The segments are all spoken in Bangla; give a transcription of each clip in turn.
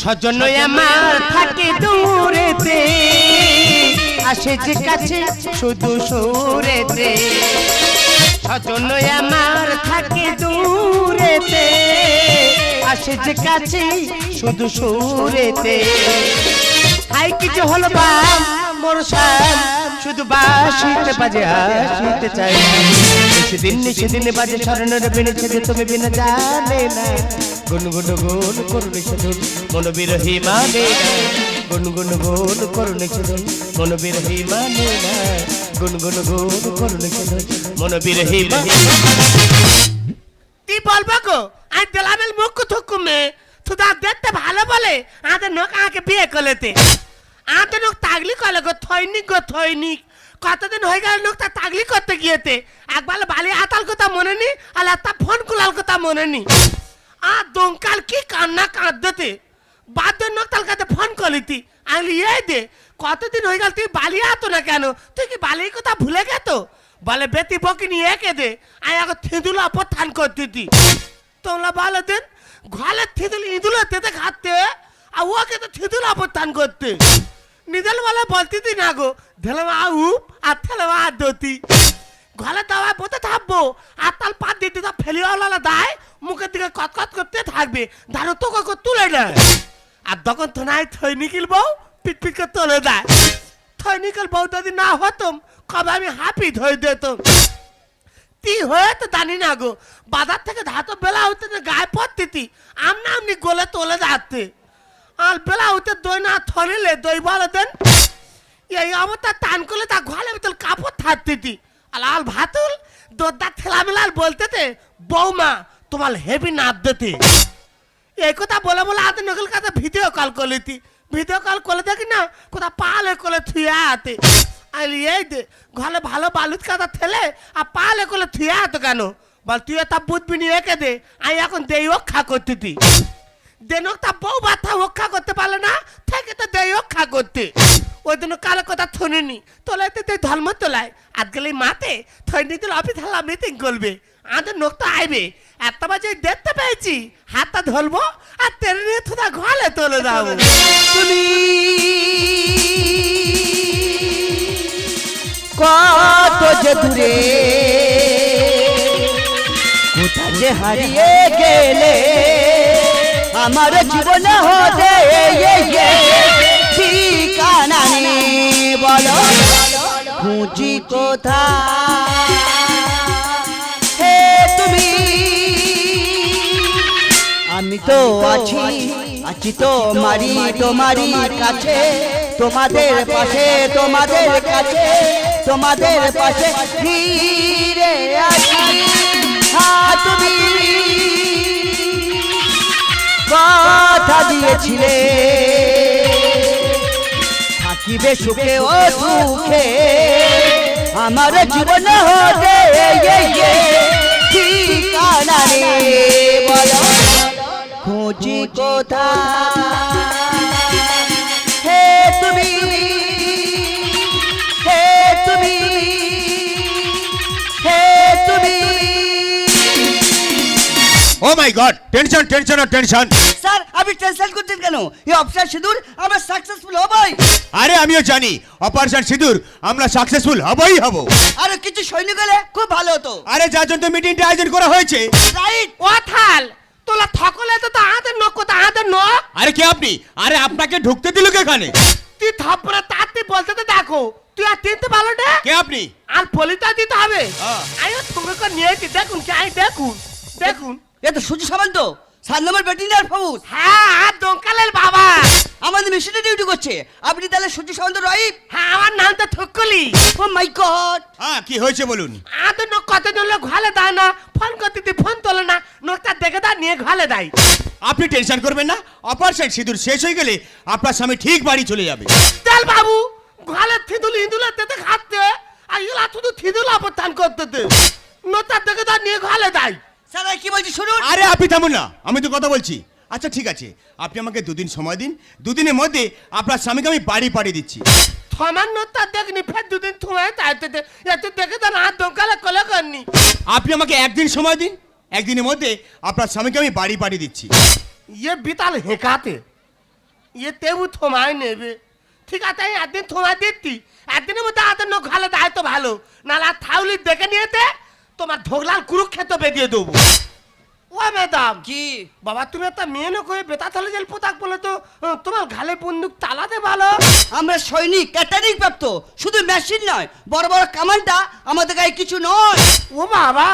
সজন আমার থাকে দূরেতে, আসে যে কাছে শুধু সুরেতে। সজন আমার থাকে দূরেতে, আসে যে কাছে শুধু সুরেতে। হাই কিছু হলো বাম মোর শাম, শুধু বাসিতে বাজে আসিতে চাই। সেদিন বাজে স্মরণের বিনেছে যে তুমি বিনা জানে না। গুনগুন গুন করুন সেদিন মন বিরহী মানে না। গুনগুন গুন করুন সেদিন মন বিরহী মানে না। গুনগুন গুন করুন সেদিন মন বিরহী মানে। কি বলবো গো, আজ দেলাবেল মুখ থুকুমে তুই দেখতে ভালো বলে আমাদের নোক আগে বিয়ে করলেতে। আমাদের নোক তাগলি করলে গো থৈনিক কতদিন হয়ে গেল নোকটা তাগলি করতে গিয়েতে। একবার বালি আতাল কথা মনে নি, আর একটা ফোন কুলাল কথা মনে নি। আর দমকাল কি কান্না কাঁদতে বাধ্য নোকতাল কাছে ফোন করলিতি। আমি এই দে কতদিন হয়ে গেল তুই বালি আতো না কেন, তুই কি বালির কথা ভুলে গেত? বলে বেতি বকিনি একে দে, আমি এখন থিঁদুলা অপথান করতে। তোমরা বলো দেন ঘরে থিঁদুল ইঁদুলে তেতে খাতে, আর ওকে তো থিঁদুল অপথান করতে। নিদল বলে বলতি না গো, ধেলাম উপ আর থেলাম আর দতি। ঘরে দাওয়ায় বসে থাকবো আর তাল পাত দিতে তো ফেলিওয়ালা দায় মুখের দিকে কতকত করতে থাকবে, ধারো তোকে তুলে দেয়। আর তখন তো নাই থৈনিকিল বউ পিট করে তুলে দেয়। থৈনিকিল বউ যদি না হতাম কবে আমি হাপিট হয়ে দিতাম। তি হয়ে তো জানি না গো, বাজার থেকে ধাতো বেলা হতে গায়ে পড়তি আমনি গোলে তোলে যাচ্ছে। আর বেলা হতে দই না থলিলে দই বলে দেন এই অবস্থা টান করলে তা ঘরে ভিতর কাপড় থাকতি। আর লাল ভাতুল দোদ্দার ঠেলা মেলাল বলতে বৌমা তোমার হেভি নাপ দিতে। এই কথা বলে বলে আতে নকল কাছে ভিডিও কল করলিতি। ভিডিও কল করে দেখি না কোথা পালে করে থুয়ে আতে। আর এই দে ঘরে ভালো বালুত কাদা ঠেলে আর পালে করে থুয়ে আতো কেন? বল তুই তা বুঝবি নি একে দে, আমি এখন দেই রক্ষা করতে। দেনক তা বউ বাথা রক্ষা করতে পারলে না থেকে তো দেই রক্ষা করতে। ওই জন্য কারো কথা শুনিনি তোলাইতে তুই ধর্ম তোলায় আজকাল মাতে থৈনি দিল অফিস হালা মিটিং করবে। আমাদের নোক তো আইবে একটা বাজে দেখতে পেয়েছি, হাতটা ধরবো আর তেরে নিয়ে থোদা ঘরে তোলে যাবো। তুমি কত যে দূরে কোথায় যে হারিয়ে গেলে আমার জীবনে হতে ঠিকানা নেই। বলো খুঁজি কোথায় হে তুমি? আমি তো আছি তোমারই কাছে, তোমাদের কাছে তোমাদের পাশে ফিরে আছি। তুমি কথা দিয়েছিলে থাকিবে সুখে ও দুঃখে, আমার জীবন হতে ঠিকানা নেই। বলো খুঁজি কোথায় হে তুমি? ও মাই গড, টেনশন স্যার আপনি টেনশন করছেন কেন? এই অফিসার সিঁদুর আমরা সাকসেসফুল হবই। আরে আমিও জানি অপারেশন সিঁদুর আমরা সাকসেসফুল হবই হব। আরে কিছু সৈনিক হলে খুব ভালো হতো। আরে যার জন্য মিটিংটা আয়োজন করা হয়েছে। রাইট ও থাল তোলা থকলে তো আমাদের নোক কোথা আমাদের নোক। আরে কে আপনি? আরে আপনাকে ঢুকতে দিল কে এখানে? তুই থাপড়া তাতে বলতে তো দেখো তুই আর চিনতে পারলো না। কে আপনি? আর পলিতা দিতে হবে। হ্যাঁ। আমিও তোমাকে নিয়েছি দেখুন কি আমি দেখুন এ তো সূর্য সামন্ত 7 নম্বর ব্যাটালিয়ন ফৌজ। হ্যাঁ আর দমকালের বাবা আমাদের মিশনে ডিউটি করছে। আপনি তাহলে সূর্য সামন্ত রাইট? হ্যাঁ আমার নাম তো থুকুলি। ও মাই গড। হ্যাঁ কি হয়েছে বলুন। আমাদের নোক কতজন লোক ঘরে দেয় না, ফোন করতে তুই ফোন তোলে না, নোকটা দেখে দা নিয়ে ঘরে দেয়। আপনি টেনশন করবেন না, অপারেশন সিঁদুর শেষ হয়ে গেলে আপনার স্বামী ঠিক বাড়ি চলে যাবে। চল বাবু ঘরে থিদুল ইঁদুলের তেতে খাচ্ছে আর এগুলা শুধু থিদুল অবস্থান করতে নোকটা দেখে দা নিয়ে ঘরে দেয়। স্যার কি বলছি শুনুন। আরে আপনি থামুন না, আমি তো কথা বলছি। আচ্ছা ঠিক আছে, আপনি আমাকে 2 দিন সময় দিন, 2 দিনের মধ্যে আপনার স্বামীকে আমি বাড়ি পাঠিয়ে দিচ্ছি। থমান নোকটা দেখনি ফের 2 দিন তোমায় চাইতে এত দেখে তো না দমকালে কলে করনি। আপনি আমাকে 1 দিন সময় দিন, 1 দিনের মধ্যে আপনার স্বামীকে আমি বাড়ি পাঠিয়ে দিচ্ছি। ये বিতাল হেকাতে ইয়ে তেবু থমায় নেবে। ঠিক আছে আমি একদিন থমা দিচ্ছি, একদিনের মধ্যে হাতের নখ ভালো দেয় তো ভালো, নাহলে আর থাউলি দেখে নিয়েতে তোমার ধোগলাল কুরুক্ষেত্র বেরিয়ে দেবো। ও ম্যাডাম কি বাবা তুমি একটা মেয়ে লোক হয়ে বেতা থলে জেল পোতাক বলে তো তোমার ঘালে বন্দুক চালাতে ভালো। আমরা সৈনিক ক্যাটারিং প্রাপ্ত, শুধু মেশিন নয়, বড় বড় কামানটা আমাদের গায়ে কিছু নয়। ও বাবা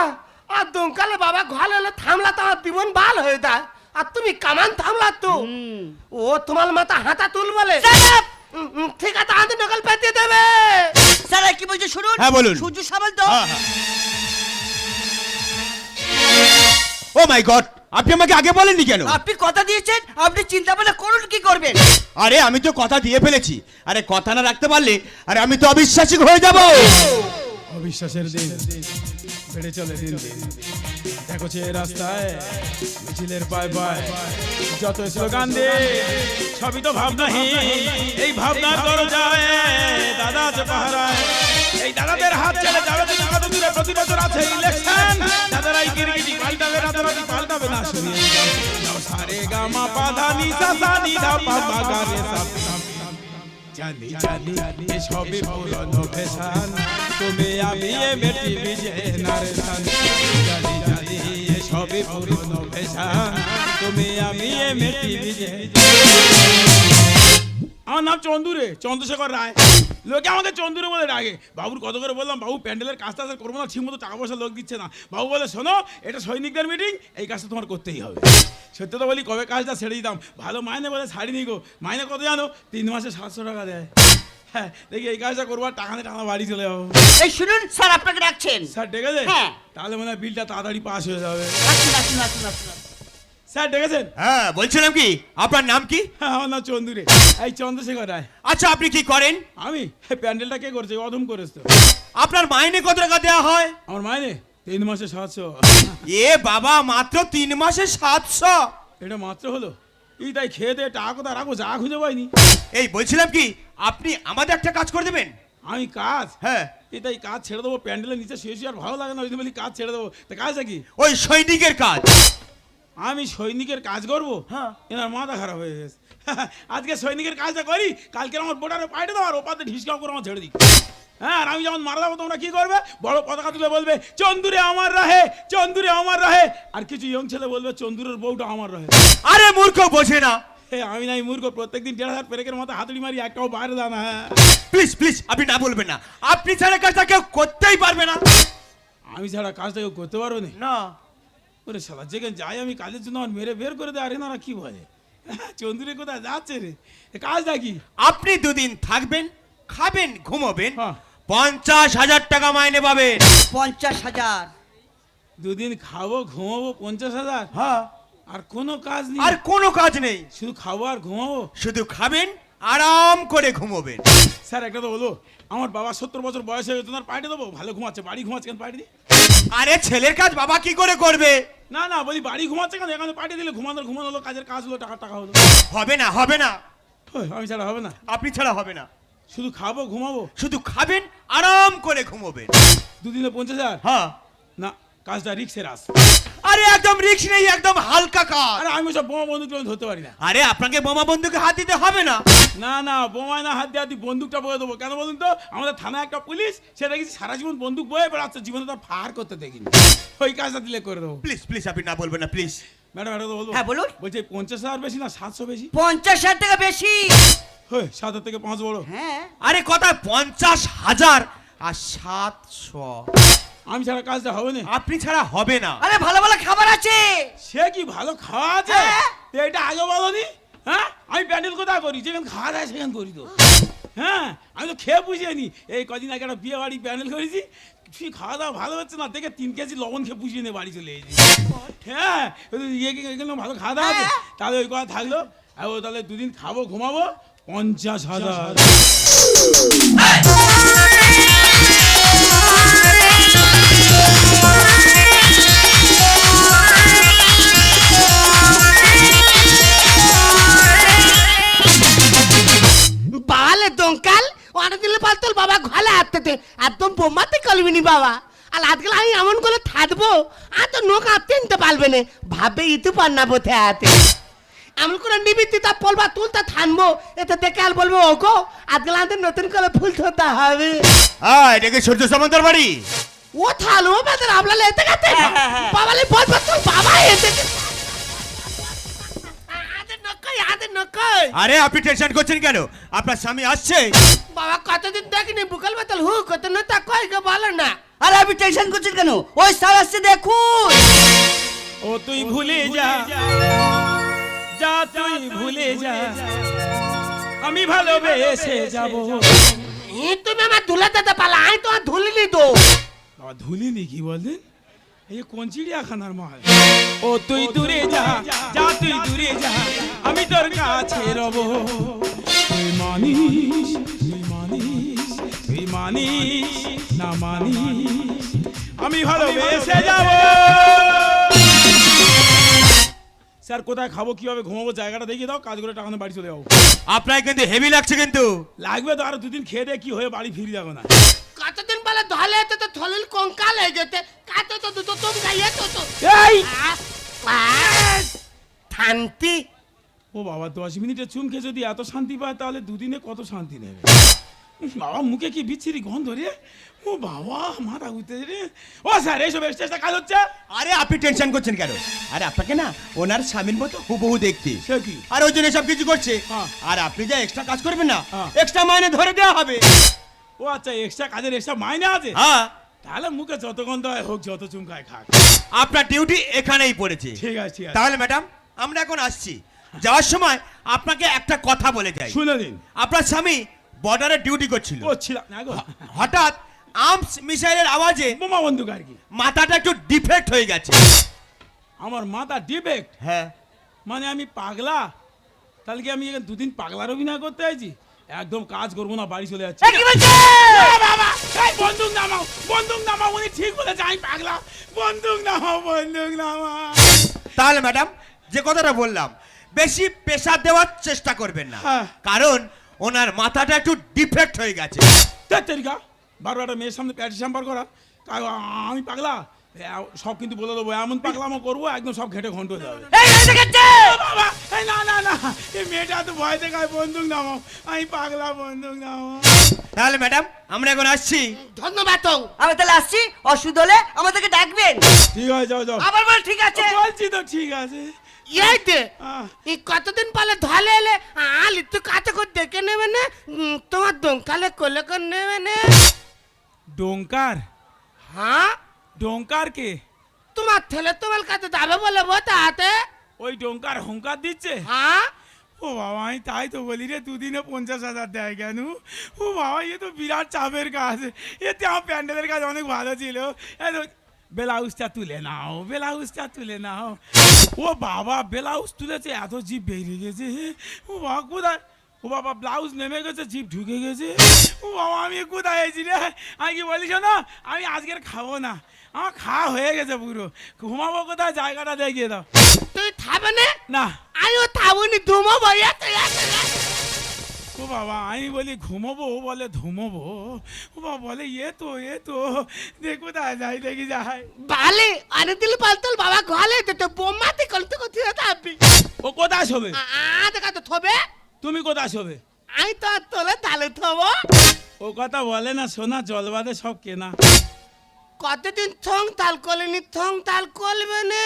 আর দমকালে বাবা ঘালে হলে থামলা তো আমার জীবন ভাল হয়ে যায়, আর তুমি কামান থামলা তো। ও তোমার মাথা হাতা তুল বলে। Shut up! ঠিক আছে হাতে নকল পেতে দেবে। স্যার কি বলছে শুনুন। হ্যাঁ, বলুন। সূর্য সামন্ত। ও মাই গড, আপনি আমাকে আগে বলেননি কেন? আপনি কথা দিয়েছেন, আপনি চিন্তা ভাবনা করুন কি করবেন। আরে আমি তো কথা দিয়ে ফেলেছি, আরে কথা না রাখতে পারলে আরে আমি তো অবিশ্বাসী হয়ে যাব। অবিশ্বাসের দিন বেড়ে চলে দিন দিন। দেখো যে রাস্তায় মিছিলের পায় পায় যত স্লোগান দে, সবই তো ভাবনাহীন। এই ভাবনার দরজায় দাদা আছে পাহারায়। এই দাদাদের হাত ছেড়ে যাবে যদি কত দূরে, প্রতি বছর আছে ইলেকশন। দাদারাই গিরগিটি পাল্টাবে, দাদারাই পাল্টাবে না। সরিয়ে যাও সারে গামা পাধা নিসা সা নি ধা পা মা গা রে সা। জানি জানি এ সবই পুরনো ফ্যাশন, তুমি আমি এ মেটি বিজে নারেশন। জানি জানি এ সবই পুরনো ফ্যাশন, তুমি আমি এ মেটি বিজে। আমার নাম চন্দুরে, চন্দ্রশেখর রায়। লোকে আমাকে চন্দুরে বলে ডাকে। বাবুর কত করে বললাম, বাবু প্যান্ডেলের কাজটা করবো না, ঠিক মতো টাকা পয়সা লোক দিচ্ছে না। বাবু বলে শোনো, এটা সৈনিকদের মিটিং, এই কাজটা তোমার করতেই হবে। সত্যি তো বলি, কবে কাজটা ছেড়ে দিতাম। ভালো মাইনে বলে ছাড়ি নি গো। মাইনে কত জানো? 3 মাসে 700 টাকা দেয়। হ্যাঁ, দেখি এই কাজটা করবো, আর টাকা নিয়ে টাকা বাড়ি চলে যাবো। এই শুনুন স্যার আপনাকে ডাকছেন। স্যার ডেকেছে? হ্যাঁ। তাহলে মনে হয় বিলটা তাড়াতাড়ি পাস হয়ে যাবে। আসুন আসুন আসুন আসুন। স্যার ডেকেছেন? হ্যাঁ, বলছিলাম কি আপনার নাম কি? হ্যাঁ, আমার নাম চন্দুরে, এই চন্দ্রশেখর রায়। আচ্ছা আপনি কি করেন? আমি এই প্যান্ডেলটা কে করছে? অধম করেছ তো। আপনার মাইনে কত টাকা দেওয়া হয়? আমার মাইনে 3 মাসে 700। এ বাবা, মাত্র 3 মাসে 700? এটা মাত্র হলো? এই তাই খেয়ে দিয়ে টাকা কোথা রাখবো, যা খুঁজে পাইনি। এই বলছিলাম কি আপনি আমাদের একটা কাজ করে দেবেন? আমি কাজ? হ্যাঁ। এই তাই কাজ ছেড়ে দেবো, প্যান্ডেলের নিচে শুয়ে শুয়ে আর ভালো লাগে না, ওই জন্য বলি কাজ ছেড়ে দেবো। তা কাজটা কি? ওই সৈনিকের কাজ। আমি সৈনিকের কাজ করবো? হ্যাঁ। এনার মাথা খারাপ হয়ে গেছে। আজকে সৈনিকের কাজটা করি, কালকে আমার বোর্ডারে পাঠিয়ে দেবো, আর ওপাতে ঢিসকাও করে আমার ছেড়ে দিই। হ্যাঁ, আর আমি যখন মারা যাবো তোমরা কি করবে? বড় পতাকা তুলে বলবে চন্দুরে আমার রাহে, চন্দুরে আমার রাহে। আর কিছু ইয়ং ছেলে বলবে চন্দুরের বউটা আমার রাহে। আরে মূর্খ, বোঝে না। আমি নাই মূর্খ, প্রত্যেকদিন 1,500 পেরেকের মতো হাতুড়ি মারি, একটাও বাইরে দাও না। হ্যাঁ, প্লিজ প্লিজ আপনি না বলবেন না, আপনি ছাড়া কাজটা কেউ করতেই পারবে না। আমি ছাড়া কাজটা কেউ করতে পারবো না? না। ওরে শালা, যেখানে যাই আমি কাজের জন্য আমার মেরে বের করে দেয়। আরে না, কি বলে চন্দুরে কোথায় যাচ্ছে রে? কাজটা কি? আপনি 2 দিন থাকবেন, খাবেন, ঘুমাবেন, হ্যাঁ। 50,000 টাকা মাইনে পাবেন। 50,000? 2 দিন খাবো, ঘুমাবো, 50,000? হ্যাঁ। আর কোনো কাজ নেই? আর কোনো কাজ নেই, শুধু খাবো আর ঘুমাবো? শুধু খাবেন, আরাম করে ঘুমাবেন। স্যার একটা তো হলো, আমার বাবা 70 বছর বয়স হয়ে গেছে, তোমার পাঠিয়ে দেবো? ভালো ঘুমাচ্ছে, বাড়ি ঘুমাচ্ছে কেন, পাঠিয়ে দিই। আরে ছেলের কাজ বাবা কি করে করবে? না না, বলি বাড়ি ঘুমাচ্ছে কেন, এখানে পাঠিয়ে দিলে ঘুমানো হলো, কাজের কাজ হলো, টাকা টাকা হলো। হবে না, হবে না, আমি ছাড়া হবে না? আপনি ছাড়া হবে না। শুধু খাবো ঘুমাবো? শুধু খাবেন, আরাম করে ঘুমাবেন। 2 দিনে 50,000? হ্যাঁ। না, কাজটা রিক্সের আস। আরে একদম রিস্ক নেই, একদম হালকা কাজ। আরে আমি সব বোমা বন্দুক ধরতে পারি না। আরে আপনাকে বোমা বন্দুকে হাত দিতে হবে না। না না, বোমায় না হাত দিয়ে বন্দুকটা বয়ে দেবো। কেন বলুন তো? আমাদের থানায় একটা পুলিশ, সে দেখেছি সারা জীবন বন্দুক বয়ে বেড়াচ্ছে, জীবনে তার ফায়ার করতে দেখিনি। ওই কাজটা দিলে করে দেবো। প্লিজ প্লিজ আপনি না বলবেন না, প্লিজ। ম্যাডাম এটা তো বলবো। হ্যাঁ, বলুন। বলছি 50,000 বেশি না 700 বেশি? 50,000 টাকা বেশি। 7 থেকে 5 বড়। হ্যাঁ। আরে কথা 50,000 আর 700। আমি ছাড়া কাজটা হবে না? আপনি ছাড়া হবে না। আরে ভালো ভালো খাবার আছে। সে কি ভালো খাওয়া আছে? হ্যাঁ। তো এটা আগে বলোনি? হ্যাঁ, আমি প্যান্ডেল কোথায় করি? যেখানে খাওয়া যায় সেখানে করি তো। হ্যাঁ, আমি তো খেয়ে বুঝিয়ে নি। এই কদিন আগে একটা বিয়ে বাড়ি প্যান্ডেল করেছি, কি খাওয়া দাওয়া ভালো হচ্ছে না দেখে 3 কেজি লবণ খেয়ে পুষিয়ে নিয়ে বাড়ি চলে এসেছি। হ্যাঁ, এখানে ভালো খাওয়া দাওয়া আছে। তাহলে ওই কথা থাকলো। আর ও তাহলে 2 দিন খাবো, ঘুমাবো, 50,000। বালে দমকাল অনেক দিলে পালতল বাবা ঘালে হাঁটতে একদম বোমাতে কলবিনি বাবা। আর আজকাল আমি এমন করে থাকবো আর তো নোক আঁকতে নিতে পারবে না, ভাববে ইতু পান্না বোধে হাতে। এমন করে নিবিতি তা পলবা তুলতে থানবো এতে দেখে আর বলবো ওগো আজকাল আমাদের নতুন করে ফুল ধরতে হবে। এটা কি সূর্য সামন্তর বাড়ি? ও থালো বেদের আমলা লেতে গেতে বাবালে বল বল তোর বাবা এতে আদের নকই আরে আপনি টেনশন করছেন কেন? আপনার স্বামী আসছে। বাবা কতদিন দেখিনি বুকাল বাতাল হু কত না তা কই গো বলো না। আরে আপনি টেনশন করছেন কেন? ওই স্যার আসছে দেখুন। ও তুই ভুলে যা, যা তুই ভুলে যা, আমি ভালোবেসে যাব। তুমি আমার ধুলে দিতে পারলা আমি তোমার ধুলিনি তো। বাবা ধুলিনি কি বললেন? এই কোন চিড়িয়াখানার মাল? ও তুই দূরে যা, যা তুই দূরে যা, আমি তোর কাছে রব। তুই মানিস, তুই মানিস, তুই মানিস না মানিস, আমি ভালোবেসে যাব। স্যার কোথায় খাবো, কিভাবে ঘুমাবো, জায়গাটা দেখিয়ে দাও, কাজ করে টাকা নিয়ে বাড়ি চলে যাবো। আপনার কিন্তু হেভি লাগছে কিন্তু। লাগবে তো, আরো দুদিন খেয়ে দিয়ে কি হয়ে বাড়ি ফিরে যাবো না। কতদিন বলে ধলে তো থলিল কঙ্কাল হয়ে যেতে কাতে তো দুটো তুম গাইয়ে তো এই শান্তি। ও বাবা 10 মিনিটের চুম খেয়ে যদি এত শান্তি পায় তাহলে দুদিনে কত শান্তি নেবে। বাবা মুখে কি বিচ্ছিরি গন্ধ রে। ও বাবা মাথা ঘুরতে রে। ও স্যার এইসব এক্সট্রা কাজ হচ্ছে। আরে আপনি টেনশন করছেন কেন? আরে আপনাকে না ওনার স্বামীর মতো হুবহু দেখতে। সে কি? আর ওই জন্য সব কিছু করছে। হ্যাঁ। আর আপনি যা এক্সট্রা কাজ করবেন না, হ্যাঁ। এক্সট্রা মাইনে ধরে দেওয়া হবে। ও আচ্ছা এক্সট্রা কাজের এক্সট্রা মাইনে আছে। হ্যাঁ, তাহলে মুখে যত গন্ধ হয় হোক, যত চুমকায় খাক। আপনার ডিউটি এখানেই পড়েছে। ঠিক আছে ঠিক আছে। তাহলে ম্যাডাম আমরা এখন আসছি। যাওয়ার সময় আপনাকে একটা কথা বলে যাই। শুনে দিন। আপনার স্বামী বর্ডারে ডিউটি করছিল। করছিলাম না গো। হঠাৎ আর্মস মিসাইলের আওয়াজে বোমা বন্দুক আর কি। মাথাটা একটু ডিফেক্ট হয়ে গেছে। আমার মাথা ডিফেক্ট হ্যাঁ, মানে আমি পাগলা? তাহলে কি আমি এখানে দুদিন পাগলার অভিনয় করতে আইছি? একদম কাজ করবো না, বাড়ি চলে যাচ্ছি। কি বলছে? বাবা এই বন্দুক নামাও, বন্দুক নামাও। উনি ঠিক বলেছে আমি পাগলা। বন্দুক নামাও, বন্দুক নামাও। তাহলে ম্যাডাম যে কথাটা বললাম, বেশি প্রেসার দেওয়ার চেষ্টা করবেন না। হ্যাঁ। কারণ ওনার মাথাটা একটু ডিফেক্ট হয়ে গেছে। তেরিকা বারবার একটা মেয়ের সামনে প্যাটি সাম্বার করা। আমি পাগলা সব কিন্তু বলে দেবো। এমন পাগলামো করবো একদম সব ঘেটে ঘন্ট হয়ে যাবে। এই এই দেখাচ্ছে। বাবা এই না না না, এই মেয়েটা তো ভয় দেখায়। বন্দুক নামাও, আমি পাগলা, বন্দুক নামাও। তাহলে ম্যাডাম আমরা এখন আসছি। ধন্যবাদ তো। আমি তাহলে আসছি, অসুবিধা হলে আমাদেরকে ডাকবেন। ঠিক আছে যাও যাও। আবার বল ঠিক আছে। বলছি তো ঠিক আছে। এইতে আহ, এই কতদিন পালে ধলে এলে আলি তো কাতে করে দেখে নেবে না তোমার দমকালে কোলে করে নেবে না। ডোঙ্কার? হ্যাঁ ডোঙ্কার কে? তোমার ছেলে তোমার কাছে যাবে বলে বোঝাতে। ওই ডোঙ্কার হুঙ্কার দিচ্ছে? হ্যাঁ ও বাবা আমি তাই তো বলি রে, দুদিনে 50,000 দেয় কেন? ও বাবা এ তো বিরাট চাপের কাজ। এতে আমার প্যান্ডেলের কাজ অনেক ভালো ছিল। ব্লাউজটা তুলে নাও, ব্লাউজটা তুলে নাও। ও বাবা ব্লাউজ তুলেছে, এত জিভ বেরিয়ে গেছে। ও বাবা কোথায়? ও বাবা ব্লাউজ নেমে গেছে, জিভ ঢুকে গেছে। ও বাবা আমি কোথায় এসেছি রে? আমি কি বলিস না, আমি আজকের খাবো না, আমার খাওয়া হয়ে গেছে পুরো। ঘুমাবো কোথায়? জায়গাটা দেখিয়ে দাও। তুই থাকবে না না আমিও থাকুনি ঘুমাবো। ও বাবা আমি বলি ঘুমোবো, ও বলে ধুমোবো। ও বাবা বলে এ তো দেখ কোথায় যাই, দেখি যাই। বালে অনেক দিল পালতল বাবা ঘরে তো বোমাতে কলতে কোথায় থাকবি। ও কোথায় শোবে? দেখা তো থবে তুমি কোথায় শোবে? আমি তো তোলে তালে থব। ও কথা বলে না সোনা, জল বাদে সব কেনা। কতদিন থং তাল করলেনি, থং তাল করবে না।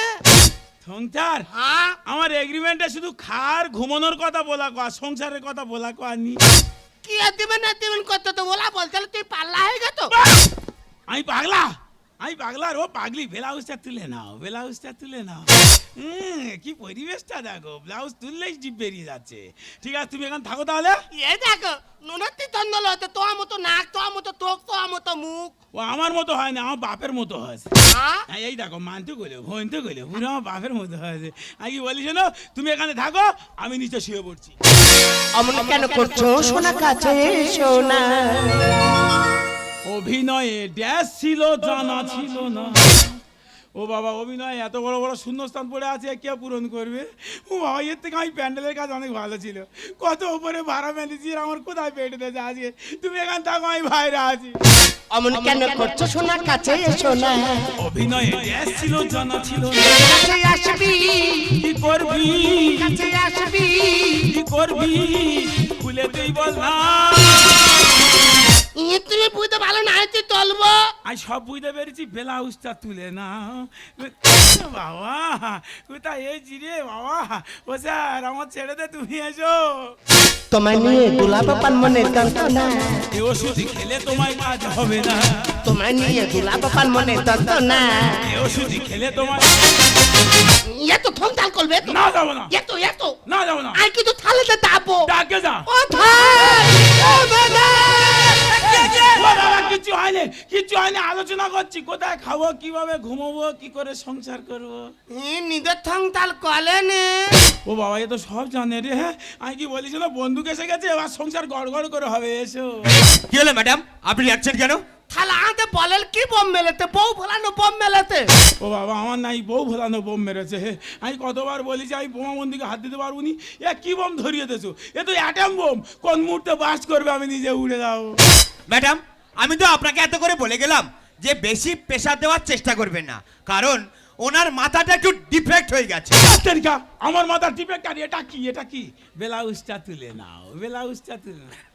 সংসার? হ্যাঁ আমার এগ্রিমেন্টে শুধু খার ঘুমানোর কথা বলা কো, আর সংসারের কথা বলা কো আনি। কি আর দিবেন না দিবেন কত তো বলা বলতে তুই পাল্লা হয়ে গেত। আমি পাগলা, আমি পাগলার ও পাগলি। ব্লাউজটা তুলে নাও, ব্লাউজটা তুলে নাও। কি পরিবেশটা দেখো, ব্লাউজ তুললেই জিভ বেরিয়ে যাচ্ছে। ঠিক আছে তুমি এখন থাকো তাহলে। এ দেখো নুনতি তন্দল হতে তোর মতো নাক, তোর মতো তোক, তোর মতো মুখ। ও আমার মতো হয় না, আমার বাপের মতো হয়েছে। হ্যাঁ এই দেখো মানতে গেলে ভনতে গেলে পুরো আমার বাপের মতো হয়েছে। আমি কি বলি শোনো, তুমি এখানে থাকো, আমি নিচে শুয়ে পড়ছি। অমন কেন করছো সোনা কাছে সোনা। অভিনয়ে ড্যাশ ছিল জানা ছিল না, ও বাবা অভিনয় এত বড় বড় শূন্যস্থান পড়ে আছে কে পূরণ করবে? ও বাবা এর থেকে আমি প্যান্ডেলের কাজ অনেক ভালো ছিল, কত উপরে ভাড়া মেলেছি, আর আমার কোথায় পেটে দিয়েছে আজকে। তুমি এখান থাকো, আমি বাইরে আছি। অমন কেন করছো শোনা, কাছে এসো না। অভিনয়ে গ্যাস ছিল জানা ছিল না। কাছে আসবি, কি করবি কাছে আসবি। কি করবি খুলে তুই বল না। তুমি বুঝতে ভালো না, তুই তলবো। আমি সব বুঝতে পেরেছি, ব্লাউজটা তুলে না। বাবা কোথায় এই রে বাবা? ও স্যার আমার ছেড়ে দে, তুমি এসো। তোমায় নিয়ে গোলাপ পান মনে যন্ত্রণা, এই ওষুধ খেলে তোমায় কাজ হবে না। তোমায় নিয়ে গোলাপ পান মনে যন্ত্রণা। এই ওষুধ খেলে তোমায় এত থমতাল করবে তো? না যাবো না, এত এত না যাবো না। আর কিন্তু থালেতে দাবো। ডাকে যা। ও ভাই, ও দাদা। ও বাবা কিচ্ছু হয়নি, কিচ্ছু হয়নি, আলোচনা করছি কোথায় খাবো, কিভাবে ঘুমাবো, কি করে সংসার করবো। নিজের থমতাল কলেনে। ও বাবা এ তো সব জানে রে। হ্যাঁ আমি কি বলিস না, বন্দুক এসে গেছে, এবার সংসার গড়গড় করে হবে। এসো। কি হলো ম্যাডাম, আপনি যাচ্ছেন কেন? থালা আনতে বলেন কি বোম মেলেতে, বউ ভোলানো বোম মেলেতে। ও বাবা আমার নাই বউ ভোলানো বোম মেরেছে। আমি কতবার বলেছি আমি বোমা বন্দুকে হাত দিতে পারবো নি। এ কি বোম ধরিয়ে দিয়েছো? এ তো অ্যাটম বোম, কোন মুহূর্তে বাস্ট করবে আমি নিজে উড়ে যাবো। ম্যাডাম আমি তো আপনাকে এত করে বলে গেলাম যে বেশি প্রেশার দেওয়ার চেষ্টা করবেন না, কারণ ওনার মাথাটা একটু ডিফেক্ট হয়ে গেছে। তেরিকা, আমার মাথা ডিফেক্ট। আর এটা কি, এটা কি? ব্লাউজটা তুলে নাও, ব্লাউজটা তুলে নাও।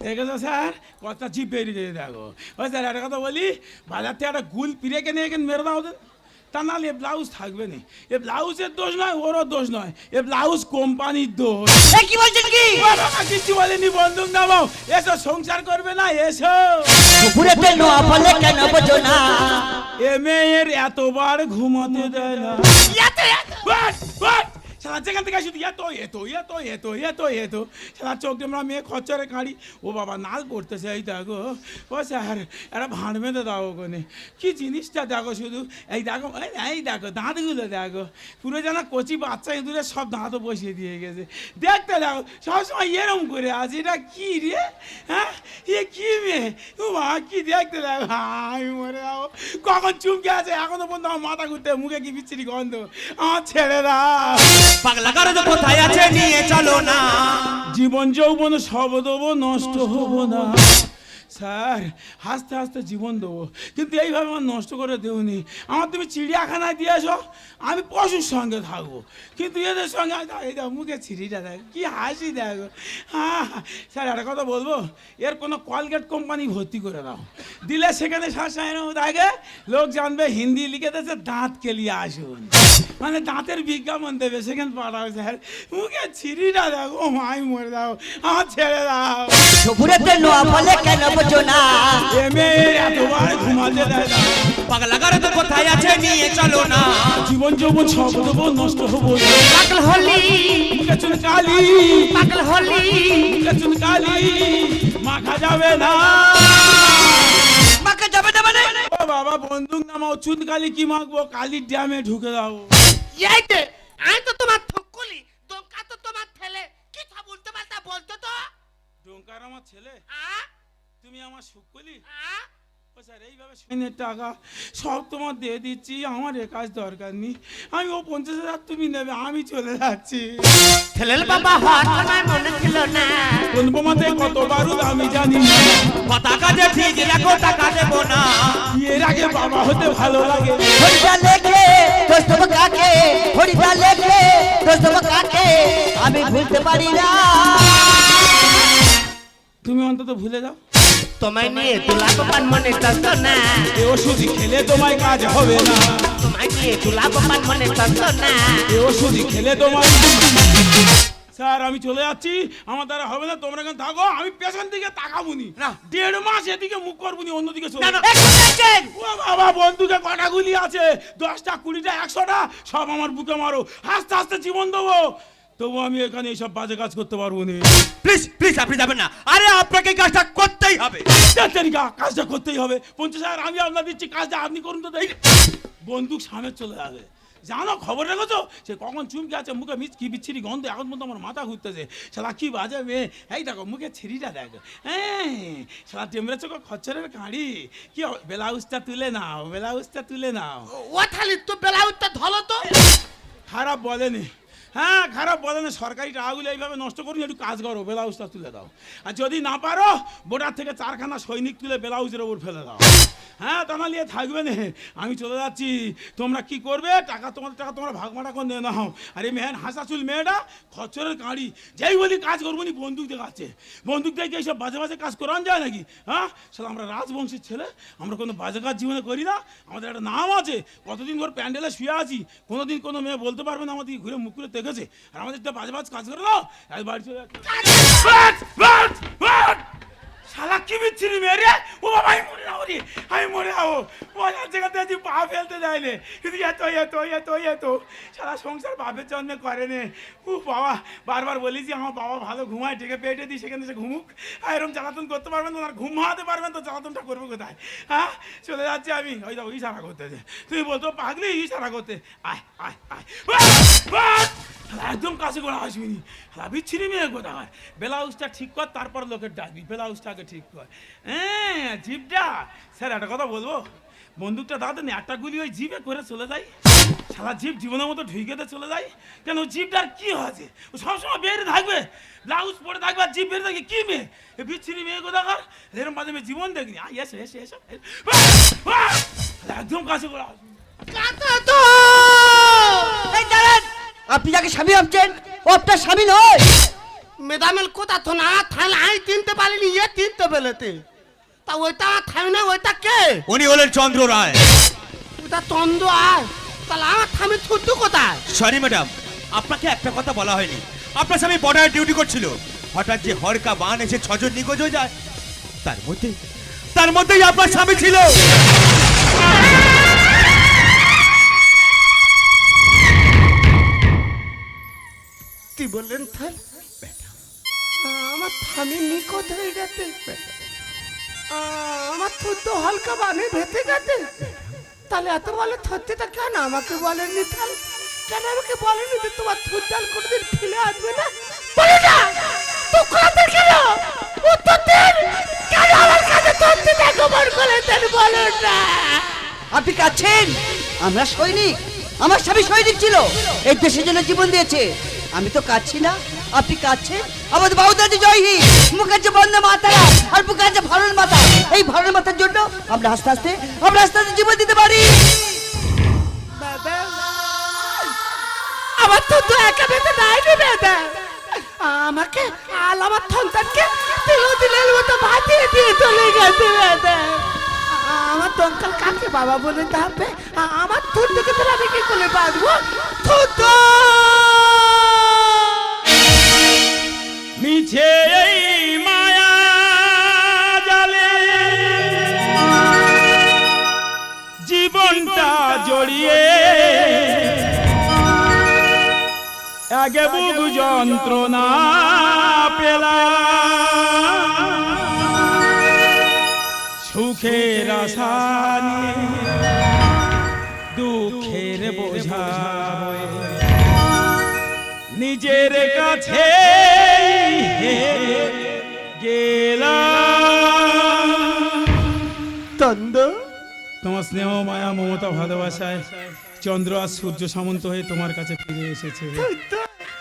দেখেছো স্যার কথা চিপ বেরিয়ে দিয়ে দেখো। ওই স্যার একটা কথা বলি, বাজার থেকে একটা গুল পিড়ে কিনে এখানে মেরে দাও ওদের, তা নাহলে এ ব্লাউজ থাকবে না। এ ব্লাউজের দোষ নয়, ওরও দোষ নয়, এ ব্লাউজ কোম্পানির দোষ। কি বলছেন কি? ও বাবা কিচ্ছু বলেনি, বন্দুক নামাও, এসো সংসার করবে না, এসো। দুপুরেতে নোয়া ফলে কেন বোঝো না? এ মেয়ের এতবার ঘুমাতে দেয় না। But, but. সারা যেখান থেকে শুধু এতো এতো এতো এতো এতো এতো, সারা চোখ আমরা মেয়ে খচ্চরে কাঁড়ি। ও বাবা নাল পড়তেছে, এই দেখো। ও স্যার একটা ভাঁড় বেঁধে দাও ওখানে। কি জিনিসটা দেখো শুধু, এই দেখো, এই দেখো দাঁতগুলো দেখো, পুরো যেন কচি বাচ্চা ইঁদুরে সব দাঁতও বসিয়ে দিয়ে গেছে। দেখতে দেখো সবসময় এরম করে আছে, এটা কি রে? হ্যাঁ এ কি মেয়ে? ও বাবা কি দেখতে দেখো, আমি মরে যাবো। কখন চুপকে আছে এখনো পর্যন্ত আমার মাথা ঘুরতে, মুখে কি বিচ্ছিরি গন্ধ, আমার ছেড়ে দাও। পাগলা গারদ কোথায় আছে নিয়ে চলো না। জীবন যৌবন সব দেবো, নষ্ট হবো না। স্যার হাসতে হাসতে জীবন দেবো, কিন্তু এইভাবে আমার নষ্ট করে দেওনি। আমার তুমি চিড়িয়াখানায় দিয়ে আসো, আমি পশুর সঙ্গে থাকবো, কিন্তু এদের সঙ্গে এই দেখো মুখে ছিঁড়িটা দেখো, কি হাসি দেখো। হ্যাঁ স্যার একটা কথা বলবো, এর কোনো কলগেট কোম্পানি ভর্তি করে দাও, দিলে সেখানে শ্বাসায়ন থাকে, লোক জানবে হিন্দি লিখে দিয়েছে দাঁত কেলিয়ে আসুন, মানে দাঁতের বিজ্ঞাপন দেবে, সেখানে পাঠাও। স্যার মুখে ছিঁড়িটা দেখো, মাই মরে দাও, আমার ছেড়ে দাও। দুপুরেতে নোয়া ফলে কেন বোঝো না? এ মেয়ের এতবার ঘুমাতে দেয় না। পাগলা গারদ কোথায় আছে নিয়ে চলো না। জীবন যৌবন সব দেবো, নষ্ট হবো না। পাগল হলি, মুখে চুন কালি, পাগল হলি। মুখে চুন কালি, মাখা যাবে না। মাকে যাবে না মানে? ও বাবা বন্দুক নামাও, চুন কালি কি মাখবো, কালির ড্যামে ঢুকে দাও। এইতে আমি তো তোমার থকুলি, দোকা তো তোমার ছেলে, কি সব উল্টো পাল্টা বলতো তো। ডোঙ্কার আমার ছেলে, আ তুমি আমার শুকলি। আ ও স্যার এইভাবে সৈন্যের টাকা সব তোমার দিয়ে দিচ্ছি, আমার এ কাজ দরকার নেই। আমি ও 50,000 তুমি নেবে, আমি চলে যাচ্ছি। ছেলের বাবা হওয়ার তোমার মনে ছিল না। কোন বোমাতে কত বারুদ আমি জানি না, পতাকা যে ঠিক রাখো, টাকা দেবো না। এর আগে বাবা হতে ভালো লাগে। হরিদা লেখলে দোষ দেবো কাকে? হরিদা লেখলে দোষ দেবো কাকে? আমি ভুলতে পারি না। তুমি অন্তত ভুলে যাও, তোমায় নিয়ে গোলাপ পান মনে ততো না। এ ওষুধ খেলে তোমায় কাজ হবে না। তোমায় নিয়ে গোলাপ পান মনে ততো না। এ ওষুধ খেলে তোমায়। স্যার আমি চলে যাচ্ছি, আমার দ্বারা হবে না, তোমরা এখানে থাকো, আমি পেছন দিকে তাকাবুনি না। 1.5 মাস এদিকে মুখ করবুনি, অন্যদিকে চলে না, না। ও বাবা বন্দুকে কটা গুলি আছে, 10টা 20টা 100টা, সব আমার বুকে মারো, হাসতে হাসতে জীবন দেবো, তবু আমি এখানে এইসব বাজে কাজ করতে পারবো না। প্লিজ প্লিজ আপনি যাবেন না, আরে আপনাকে কাজটা করতেই হবে। কাজটা করতেই হবে। 50,000 আমি আপনার দিচ্ছি, কাজটা আপনি করুন তো। বন্দুক সামনে চলে যাবে, জানো খবর রেখেছো সে কখন চুমকে আছে মুখে কি বিচ্ছিরি গন্ধ এখন পর্যন্ত আমার মাথা ঘুরতেছে শালা কি বাজে মেয়ে এই দেখো মুখে ছিঁড়িটা দেখো হ্যাঁ শালা টেম্পারেচার খচ্চরের কাঁড়ি কি ব্লাউজটা তুলে নাও ব্লাউজটা তুলে নাও ও থালি তো ব্লাউজটা ধলো তো। খারাপ বলেনি হ্যাঁ খারাপ বলেনি সরকারি টাকাগুলো এইভাবে নষ্ট করুন একটু কাজ করো ব্লাউজটা তুলে দাও আর যদি না পারো বোর্ডার থেকে 4খানা সৈনিক তুলে ব্লাউজের ওপর ফেলে দাও হ্যাঁ তা না নিয়ে থাকবে না আমি চলে যাচ্ছি তোমরা কি করবে টাকা তোমাদের টাকা তোমরা ভাগমাটা করে নিয়ে নাও আর এই মেহেন হাসাচুল মেয়েটা খচ্চরের কাঁড়ি যেই বলি কাজ করবো নি বন্দুক দেখাচ্ছে বন্দুক দেখে এইসব বাজে বাজে কাজ করান যায় নাকি হ্যাঁ সেটা আমরা রাজবংশীর ছেলে আমরা কোনো বাজে কাজ জীবনে করি না আমাদের একটা নাম আছে কতদিন ধর প্যান্ডেলে শুয়ে আছি কোনোদিন কোনো মেয়ে বলতে পারবে না আমাদের ঘুরে মুখ করে দেখেছে আর আমাদের একটা বাজে বাজ কাজ করে নাও আর বাড়ি চলে শালা কি বিচ্ছিরি মেরে ও বাবা আমি মরে যাবো রে আমি মরে যাবো মজার জায়গাতে আছি পা ফেলতে যায়নি কিন্তু এত শালা সংসার বাপের জন্য করে নে ও বাবা বারবার বলেছি আমার বাবা ভালো ঘুমায় ডেকে পেটে দিই সেখানে সে ঘুমুক আর এরকম জ্বালাতন করতে পারবেন না ঘুম হাতে পারবেন তো জ্বালাতনটা করবো কোথায় হ্যাঁ চলে যাচ্ছি আমি ওই যাবো ইশারা করতেছে তুমি বলতো পাগলি ইশারা করতে আয় আয় আয় একদম কাছে করে আসবিনি বিচ্ছিরি মেয়ে কোথায় ব্লাউজটা ঠিক কর তারপর লোকের ডাকবি ব্লাউজটাকে ঠিক কর হ্যাঁ জিপটা স্যার একটা কথা বলবো বন্দুকটা দাদা না একটা গুলি ওই জিপে করে চলে যায় সারা জিপ জীবনের মতো ঢুকেতে চলে যায় কেন জিপটার কি হয়েছে ও সবসময় বেরিয়ে থাকবে ব্লাউজ পরে থাকবে আর জিপ বেরিয়ে থাকবে কি মেয়ে এই বিচ্ছিরি মেয়ে কোথাকার এরকম মাঝে মেয়ে জীবন দেখিনি এসো এসো এসো একদম কাছে করে আসবি এই দাঁড়ান আপনি যাকে স্বামী ভাবছেন ও আপনার স্বামী নয় মেদামেল কোথা তো না থাইলে আই চিনতে পারিনি এ চিনতে পেলেতে তা ওইটা থাই না ওইটা কে উনি হলেন চন্দ্র রায় ওটা তন্দ আর তাহলে আমার থামি থুতু কোথায় সরি ম্যাডাম আপনাকে একটা কথা বলা হয়নি আপনার স্বামী বর্ডারে ডিউটি করছিল হঠাৎ যে হরকা বান এসে 6 জন নিখোঁজ হয়ে যায় তার মধ্যেই আপনার স্বামী ছিল কি বললেন থাই আমার থামি নিখোঁজ হয়ে গেছে আমার থুতু হালকা বানে ভেতে গেছে তাহলে এত বলে থত্তিটা কেন আমাকে বলেননি তাহলে কেন আমাকে বলেনি যে তোমার থুতডাল কোনোদিন ফেলে আসবে না বলে না তো কথা কেন উত্তর দেন কেন আমার কাছে থত্তিটা গোবর করে দেন বলেন না আপনি কাছেন আমরা সৈনিক আমার স্বামী সৈনিক ছিল এই দেশের জন্য জীবন দিয়েছে আমি তো কাচ্ছি না আপনি কাচ্ছেন আমাদের বাউদাজি জয়হি মুখের যে বন্ধ মাতারা আর বুকের যে ভরণ মাথা এই ভরণ মাথার জন্য আমরা আস্তে আস্তে জীবন দিতে পারি আমার তো একা বেঁচে নাই রে বেদা আমাকে আর আমার সন্তানকে দিলের মতো ভাতিয়ে দিয়ে চলে গেছে বেদা আমার দঙ্কাল কাকে বাবা বলে ডাকবে আমার থুতুকে তোরা আমি কি করে বাঁধবো থুতু মিছে এই মায়া জালে জীবনটা জড়িয়ে আগে বুক যন্ত্রণা পেলাম সুখের আশা নিয়ে দুঃখের বোঝা বয়ে নিজের কাছে গেলাম তন্দ তোমার স্নেহ মায়া মমতা ভালোবাসায় চন্দ্র আর সূর্য সামন্ত হয়ে তোমার কাছে ফিরে এসেছে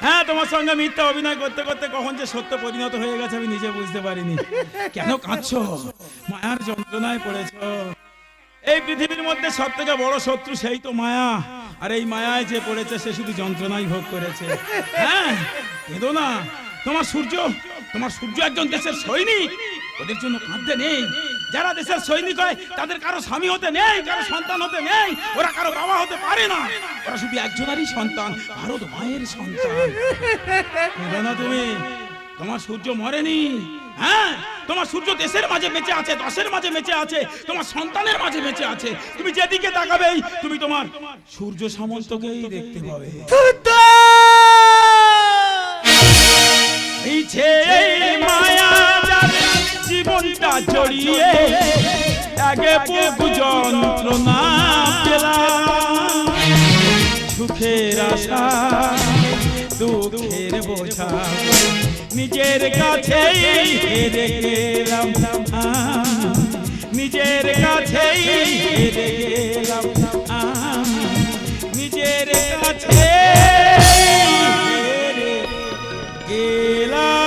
হ্যাঁ তোমার সঙ্গে মিথ্যা অভিনয় করতে করতে কখন যে সত্য পরিণত হয়ে গেছে আমি নিজে বুঝতে পারিনি কেন কাঁদছো মায়ার যন্ত্রণায় পড়েছো এই পৃথিবীর মধ্যে সব থেকে বড় শত্রু সেই তো মায়া আর এই মায়ায় যে পড়েছে সে শুধু যন্ত্রণাই ভোগ করেছে হ্যাঁ কেঁদো না তোমার সূর্য একজন দেশের সৈনিক ওদের জন্য কাঁদতে নেই যারা দেশের সৈনিক হয় তাদের কারো স্বামী হতে নেই কারো সন্তান হতে নেই ওরা কারো বাবা হতে পারে না ওরা শুধু একজনেরই সন্তান ভারত মায়ের সন্তান কেঁদো না তুমি তোমার সূর্য মরেনি হ্যাঁ তোমার সূর্য দেশের মাঝে বেঁচে আছে দশের মাঝে বেঁচে আছে তোমার সন্তানের মাঝে বেঁচে আছে তুমি যেদিকে তাকাবেই তুমি তোমার সূর্য সামন্তকেই দেখতে পাবে মিছে মায়া জালে জীবনটা জড়িয়ে আগে বুক যন্ত্রণা পেলাম সুখের আশা দুঃখের বোঝা নিজের কাছেই হেরে গেলাম আমি, নিজের কাছেই হেরে গেলাম আমি, নিজের কাছে হেরে গেলাম।